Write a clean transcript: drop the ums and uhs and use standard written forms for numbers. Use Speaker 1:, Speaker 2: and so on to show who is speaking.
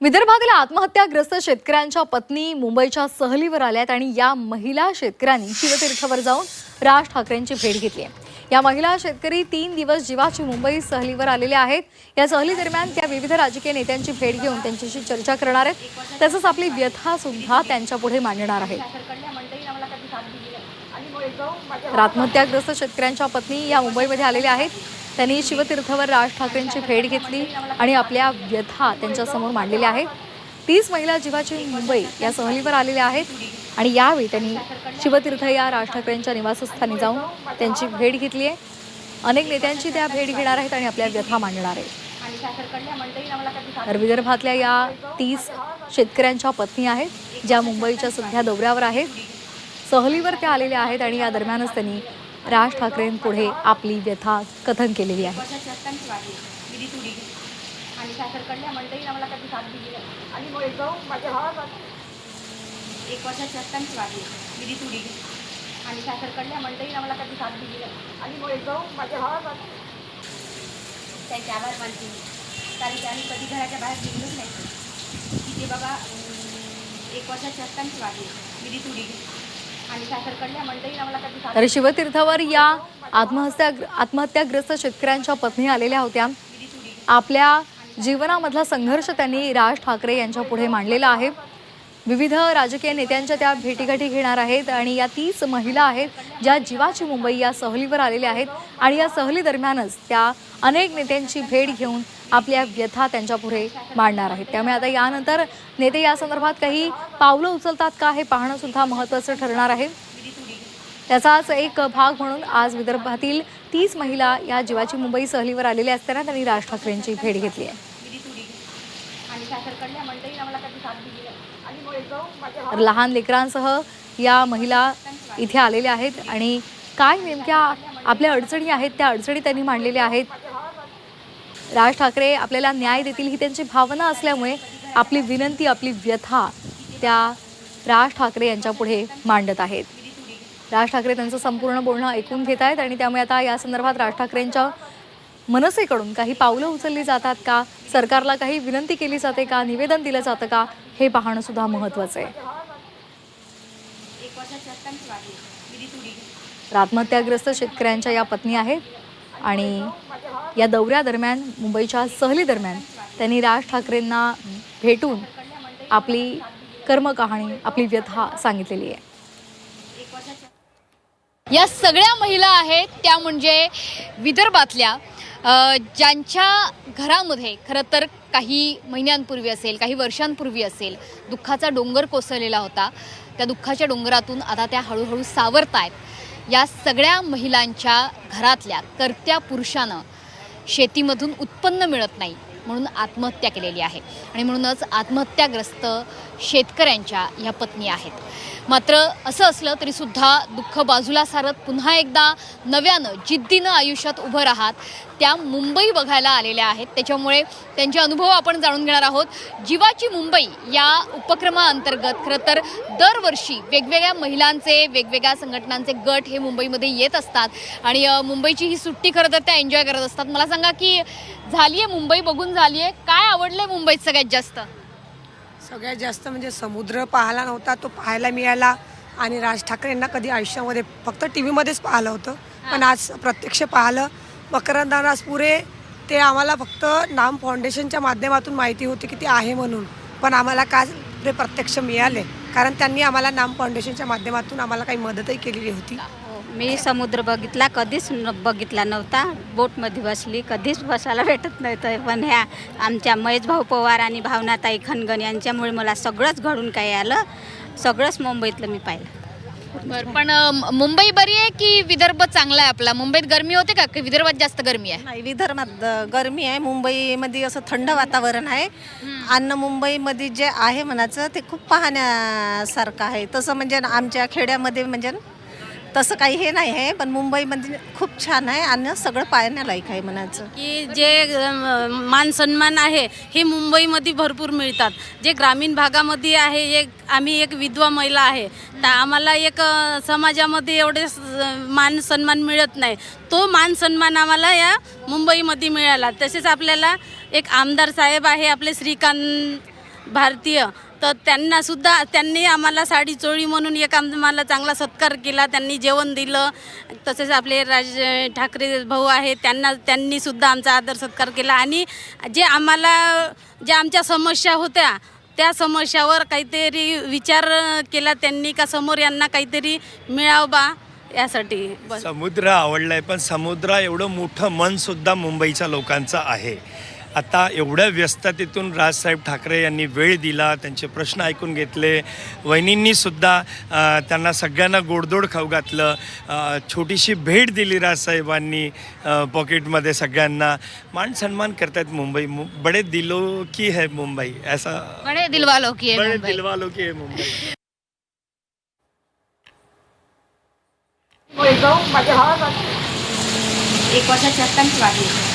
Speaker 1: विदर्भातील आत्महत्याग्रस्त शेतकऱ्यांच्या पत्नी मुंबईच्या सहलीवर आल्यात आणि या महिला शेतकऱ्यांनी शिवतीर्थवर जाऊन राज ठाकरेंची भेट घेतली आहे। या महिला शेतकरी 3 दिवस जीवाची मुंबई सहलीवर आलेल्या आहेत। या सहली दरम्यान त्या विविध राजकीय नेत्यांची भेट घेऊन त्यांच्याशी चर्चा करणार आहेत, तसंच आपली व्यथा सुद्धा त्यांच्यापुढे मांडणार आहेत। आत्महत्याग्रस्त शेतकऱ्यांच्या पत्नी या मुंबईमध्ये आलेल्या आहेत। त्यांनी शिवतीर्थवर राज ठाकरेंची भेट घेतली आणि आपल्या व्यथा त्यांच्यासमोर मांडलेल्या आहेत। 30 महिला जीवाची मुंबई या सहलीवर आलेल्या आहेत आणि यावेळी त्यांनी शिवतीर्थ या राज ठाकरेंच्या निवासस्थानी जाऊन त्यांची भेट घेतली आहे। अनेक नेत्यांची त्या भेट घेणार आहेत आणि आपल्या व्यथा मांडणार आहेत। तर विदर्भातल्या या 30 शेतकऱ्यांच्या पत्नी आहेत, ज्या मुंबईच्या सध्या दौऱ्यावर आहेत। सहलीवर त्या आलेल्या आहेत आणि या दरम्यानच त्यांनी राज ठाकरेंपुढे आपली व्यथा कथन केलेली आहे।
Speaker 2: त्यांचे आभार मानते, कारण की आम्ही कधी घराच्या बाहेर निघलोच नाही। तिथे बाबा 1 वर्षाची असतानाच वाढली विधी तुडी आणि सासरकडल्या मंडळी आम्हाला कधी।
Speaker 1: तर शिवतीर्थवर या आत्महत्याग्रस्त शेतकऱ्यांच्या पत्नी आलेल्या होत्या। आपल्या जीवनामधला संघर्ष त्यांनी राज ठाकरे यांच्या पुढे मांडलेला आहे। विविध राजकीय नेत्यांच्या त्या भेटीगाठी घेणार आहेत आणि या 30 महिला आहेत, ज्या जीवाची मुंबई या सहलीवर आलेल्या आहेत आणि या सहली दरम्यानच त्या अनेक नेत्यांची भेट घेऊन आपल्या व्यथा त्यांच्यापुढे मांडणार आहेत। त्यामुळे आता यानंतर नेते या संदर्भात काही पावलं उचलतात का हे पाहणं सुद्धा महत्त्वाचं ठरणार आहे। त्याचाच एक भाग म्हणून आज विदर्भातील 30 महिला या जीवाची मुंबई सहलीवर आलेल्या असताना त्यांनी राज ठाकरेंची भेट घेतली आहे। तर लहान लेकरांसह या महिला इथे आलेल्या आहेत आणि काय नेमक्या आपल्या अडचणी आहेत त्या अडचणी त्यांनी मांडलेल्या आहेत। राज ठाकरे आपल्याला न्याय देतील ही त्यांची भावना असल्यामुळे आपली विनंती, आपली व्यथा त्या राज ठाकरे यांच्या पुढे मांडत आहेत। राज ठाकरे त्यांचं संपूर्ण बोलणं ऐकून घेत आहेत आणि त्यामुळे आता या संदर्भात राज ठाकरेंच्या मनसेकडून काही पावलं उचलली जातात का, सरकारला काही विनंती केली जाते का, निवेदन दिलं जातं का, हे पाहणं सुद्धा महत्त्वाचं आहे। आत्महत्याग्रस्त शेतकऱ्यांच्या या पत्नी आहेत आणि या दौऱ्यादरम्यान, मुंबईच्या सहली दरम्यान त्यांनी राज ठाकरेंना भेटून आपली कर्मकहाणी, आपली व्यथा सांगितलेली आहे।
Speaker 3: या सगळ्या महिला आहेत त्या म्हणजे विदर्भातल्या ज्यांच्या घरामध्ये खरं तर काही महिन्यांपूर्वी असेल, काही वर्षांपूर्वी असेल, दुःखाचा डोंगर कोसळलेला होता। त्या दुःखाच्या डोंगरातून आता त्या हळूहळू सावरतायत। या सगळ्या महिलांच्या घरातल्या कर्त्या पुरुषानं शेतीमधून उत्पन्न मिळत नाही म्हणून आत्महत्या केलेली आहे आणि म्हणूनच आत्महत्याग्रस्त शेतकऱ्यांच्या ह्या पत्नी आहेत। मात्र असं असलं तरी सुद्धा दुःख बाजूला सारत पुन्हा एकदा नव्यानं जिद्दीनं आयुष्यात उभं राहत त्या मुंबई बघायला आलेल्या आहेत। त्याच्यामुळे त्यांचे अनुभव आपण जाणून घेणार आहोत। जीवाची मुंबई या उपक्रमाअंतर्गत खरं तर दरवर्षी वेगवेगळ्या महिलांचे, वेगवेगळ्या संघटनांचे गट हे मुंबईमध्ये येत असतात आणि मुंबईची ही सुट्टी खरं तर त्या एन्जॉय करत असतात। मला सांगा की झाली आहे मुंबई बघून, झाली आहे, काय आवडलं मुंबईत सगळ्यात जास्त?
Speaker 4: सगळ्यात जास्त म्हणजे समुद्र पाहायला नव्हता, तो पाहायला मिळाला आणि राज ठाकरेंना कधी आयुष्यामध्ये फक्त टी व्हीमध्येच पाहिलं होतं, पण आज प्रत्यक्ष पाहिलं। मकरंद पुरे ते आम्हाला फक्त नाम फाउंडेशनच्या माध्यमातून माहिती होती की ते आहे म्हणून, पण आम्हाला काय ते प्रत्यक्ष मिळाले कारण त्यांनी आम्हाला नाम फाउंडेशनच्या माध्यमातून आम्हाला काही मदतही केलेली होती।
Speaker 5: मी समुद्र बघितला, कधीच बघितला नव्हता। बोटमध्ये बसली, कधीच बसायला भेटत नव्हतं, पण ह्या आमच्या महेश भाऊ पवार आणि भावनाताई खनगन यांच्यामुळे मला सगळंच घडून काय आलं, सगळंच मुंबईतलं मी पाहिलं।
Speaker 3: बरं, पण मुंबई बरी आहे की विदर्भ चांगला आहे आपला? मुंबईत गरमी होते का की विदर्भात जास्त गरमी आहे?
Speaker 6: नाही, विदर्भात गरमी आहे, मुंबईमध्ये असं थंड वातावरण आहे आणि मुंबईमध्ये जे आहे म्हणायचं ते खूप पाहण्यासारखं आहे। तसं म्हणजे आमच्या खेड्यामध्ये म्हणजे तसं काही हे नाही आहे, पण मुंबईमध्ये खूप छान आहे आणि सगळं पाहण्यालायक आहे म्हणायचं
Speaker 7: की जे मान सन्मान आहे हे मुंबईमध्ये भरपूर मिळतात। जे ग्रामीण भागामध्ये आहे, आम्ही एक विधवा महिला आहे, तर आम्हाला एक समाजामध्ये एवढे मान सन्मान मिळत नाही, तो मान सन्मान आम्हाला या मुंबईमध्ये मिळाला। तसेच आपल्याला एक आमदार साहेब आहे आपले श्रीकांत भारतीय, तर त्यांनी आम्हाला साडी चोळी म्हणून एक आम्हाला चांगला सत्कार केला. त्यांनी जेवण दिलं. तसेच आपले राज ठाकरे भाऊ आहेत, त्यांनी सुद्धा आमचा आदर सत्कार केला. आणि ज्या आमच्या समस्या होत्या त्या समस्यावर काहीतरी विचार केला त्यांनी, का समोर यांना काहीतरी मिळावं बा यासाठी. बस.
Speaker 8: समुद्र आवडलाय, पण समुद्र एवढं मोठं मन सुद्धा मुंबईच्या लोकांचं आहे. आता एवढ्या व्यस्ततेतून राजसाहेब ठाकरे यांनी वेळ दिला, त्यांचे प्रश्न ऐकून घेतले. वहिनींनी सुद्धा त्यांना सगळ्यांना गोडधोड खाऊ घातलं. छोटीशी भेट दिली राजसाहेबांनी पॉकेटमध्ये सगळ्यांना. मान सन्मान करतायत मुंबई. बडे दिलो की है मुंबई, ऐसा
Speaker 3: बडे दिलवालो की है
Speaker 8: बडे
Speaker 3: मुंबई.
Speaker 8: दिलवालो की है मुंबई.
Speaker 2: एक वर्षाची असतानाच वाढली.